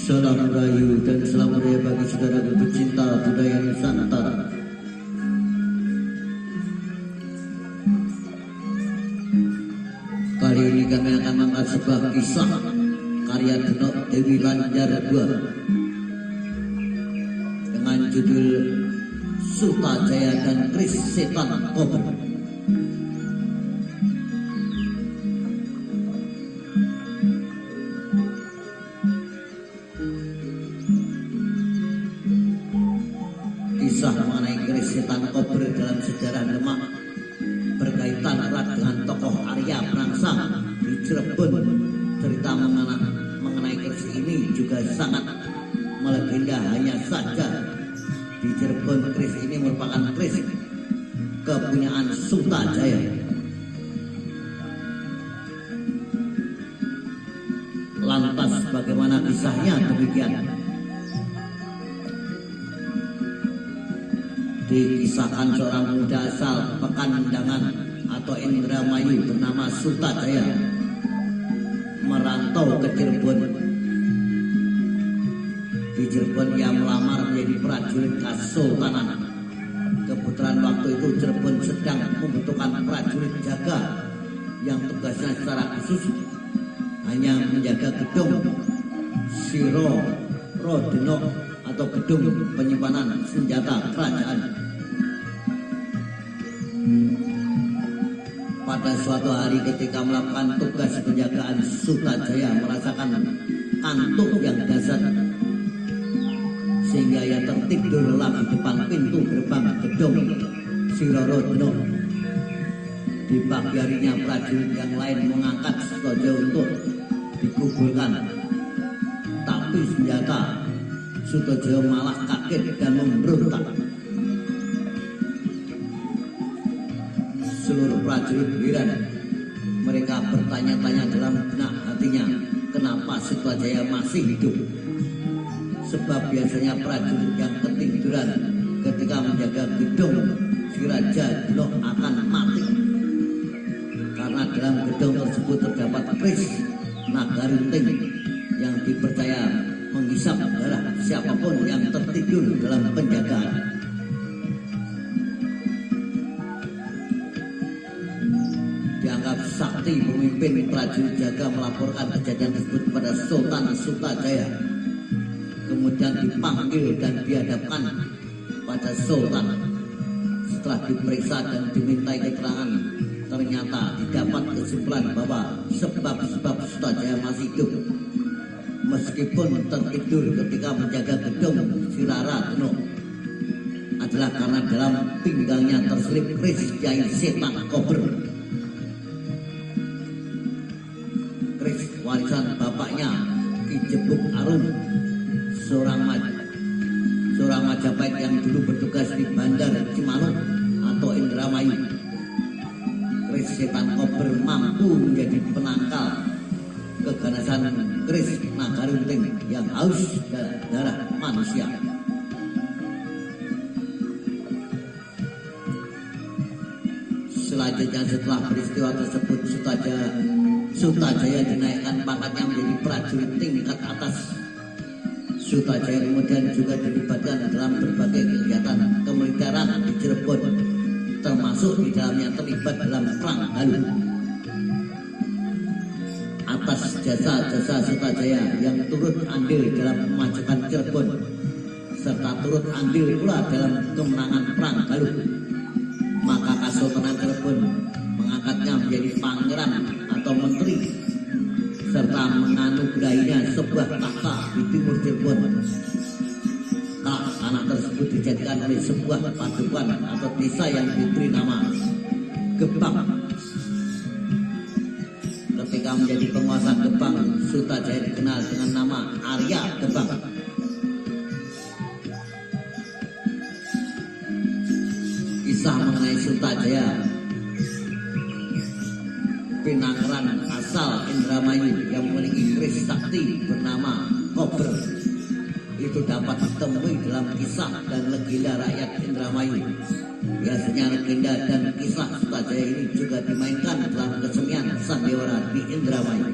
Salam rayu dan selamat raya bagi saudara pecinta budaya Nusantara. Kali ini kami akan mengangkat sebuah kisah karya Denok Dewi Lanjar II dengan judul Sutajaya dan Kris Setan Kober. Kisah mengenai Kris Setan Kober dalam sejarah Demak berkaitan erat dengan tokoh Arya Prangsang di Cirebon. Cerita mengenai Kris ini juga sangat melegenda. Hanya saja di Cirebon Kris ini merupakan Kris kepunyaan Sutajaya. Lantas bagaimana kisahnya? Demikian dikisahkan seorang muda asal Pekandangan atau Indramayu bernama Sutajaya merantau ke Cirebon. Di Cirebon ia melamar menjadi prajurit Kesultanan. Kebetulan waktu itu Cirebon sedang membutuhkan prajurit jaga yang tugasnya secara khusus hanya menjaga gedung Siro Rodenok atau gedung penyimpanan senjata kerajaan. Pada suatu hari ketika melakukan tugas penjagaan, Sutajaya merasakan kantuk yang dahsyat sehingga ia tertidur lelap di depan pintu gerbang gedung Siro Rodenok. Di pagi harinya prajurit yang lain mengangkat Sutajaya untuk dikuburkan, tapi senjata Sutajaya malah kaget dan memberontak. Seluruh prajurit heran. Mereka bertanya-tanya dalam benak hatinya, kenapa Sutajaya masih hidup? Sebab biasanya prajurit yang ketiduran ketika menjaga gedung si Raja Denok akan mati. Karena dalam gedung tersebut terdapat Kris Nagarunting yang dipercaya menghisap darah siapapun yang tertidur dalam penjagaan. Dianggap sakti pemimpin prajurit jaga melaporkan kejadian tersebut kepada Sultan Sutajaya. Kemudian dipanggil dan dihadapkan pada Sultan. Setelah diperiksa dan dimintai keterangan, ternyata didapat kesimpulan bahwa sebab-sebab Sutajaya masih hidup meskipun tertidur ketika menjaga gedung Sirara Denok adalah karena dalam pinggangnya terselip Kris Kyai Setan Kober. Kris warisan bapaknya Ki Jebuk Arum, seorang Majapahit yang dulu bertugas di Bandar Cimanuk atau Indramayu. Kris Setan Kober mampu menjadi penangkal keganasan Kris Nagarunting yang haus darah manusia. Selanjutnya setelah peristiwa tersebut, Sutajaya dinaikkan pangkatnya menjadi prajurit tingkat atas. Sutajaya kemudian juga dilibatkan dalam berbagai kegiatan kemiliteran di Cirebon, termasuk di dalamnya terlibat dalam Perang Halu. Atas jasa-jasa Sutajaya yang turut andil dalam memajukan Cirebon serta turut andil pula dalam kemenangan Perang Galuh, maka Kesultanan Cirebon mengangkatnya menjadi pangeran atau menteri serta menganugerahinya sebuah takhta di timur Cirebon. Tanah tersebut dijadikan oleh sebuah padukuhan atau desa yang diberi nama Gebang. Ketika menjadi penguasa Gebang, Sutajaya dikenal dengan nama Arya Gebang. Kisah mengenai Sutajaya, Pinanggeran asal Indramayu yang memiliki Kris sakti bernama Kober, itu dapat ditemui dalam kisah dan legenda rakyat Indramayu. Biasanya legenda dan kisah Sutajaya ini juga dimainkan dalam kesenian sandiwara di Indramayu.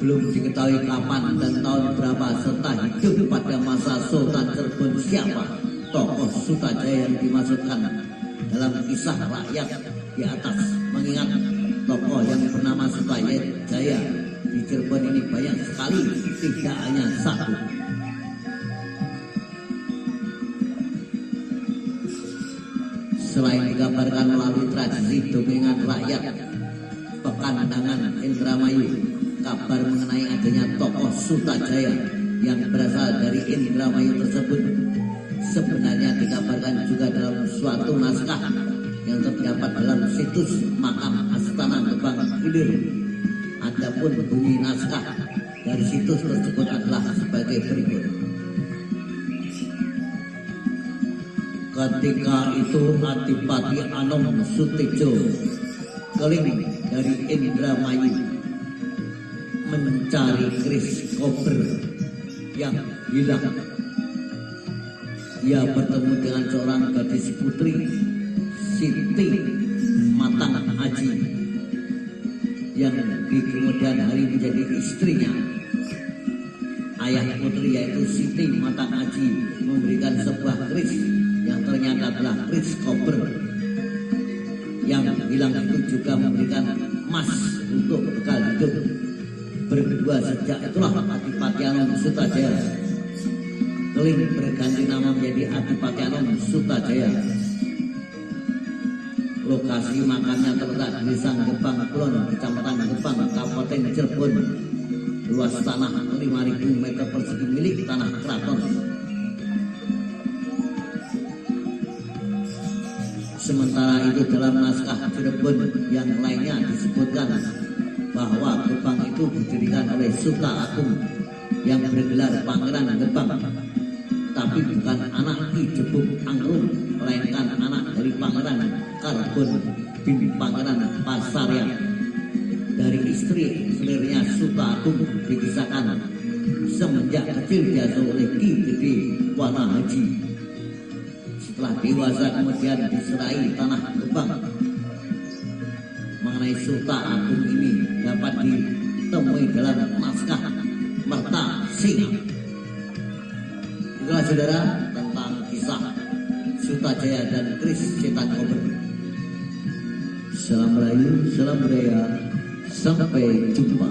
Belum diketahui kapan dan tahun berapa serta hidup pada masa Sultan Cirebon siapa tokoh Sutajaya yang dimaksudkan dalam kisah rakyat di atas. Mengingat tokoh yang bernama Sutajaya di Cirebon ini banyak sekali, tidak hanya satu. Selain digambarkan melalui tradisi dongengan rakyat Pekandangan Indramayu, kabar mengenai adanya tokoh Sutajaya yang berasal dari Indramayu tersebut sebenarnya dikabarkan juga dalam suatu naskah yang terdapat dalam situs makam Astana Gebang Ilir. Adapun bunyi naskah dari situs tersebut adalah sebagai berikut. Ketika itu Adipati Anom Sutejo keling dari Indramayu mencari keris kober yang hilang. Dia bertemu dengan seorang gadis putri, Siti Matang Aji, yang di kemudian hari menjadi istrinya. Ayah putri yaitu Siti Matang Aji memberikan sebuah keris yang ternyata adalah keris kober. Yang hilang itu juga memberikan emas untuk bekal hidup. Berdua sejak itulah Adipati Anom Sutajaya keling berganti nama menjadi Adipati Anom Sutajaya. Lokasi makamnya terletak di Desa Gebang Kulon, Kecamatan Gebang, Kabupaten Cirebon. Luas tanah 5.000 meter persegi milik tanah keraton. Sementara itu dalam naskah Cirebon yang lainnya disebutkan bahwa Gebang itu didirikan oleh Suta Agung yang bergelar Pangeran Gebang, tapi bukan anak Ki Jebuk Angrum, melainkan anak dari Pangeran Karbon bin Pangeran Pasarya. Dari istri selirnya Suta Agung dikisahkan semenjak kecil diasuh oleh Ki Gede Wana Haji. Setelah dewasa kemudian diserai tanah Gebang. Mengenai Suta Agung ini dapat ditemui dalam naskah Merta Singa. Itulah saudara tentang kisah Sutajaya dan keris setan kober. Salam Melayu, salam budaya, sampai jumpa.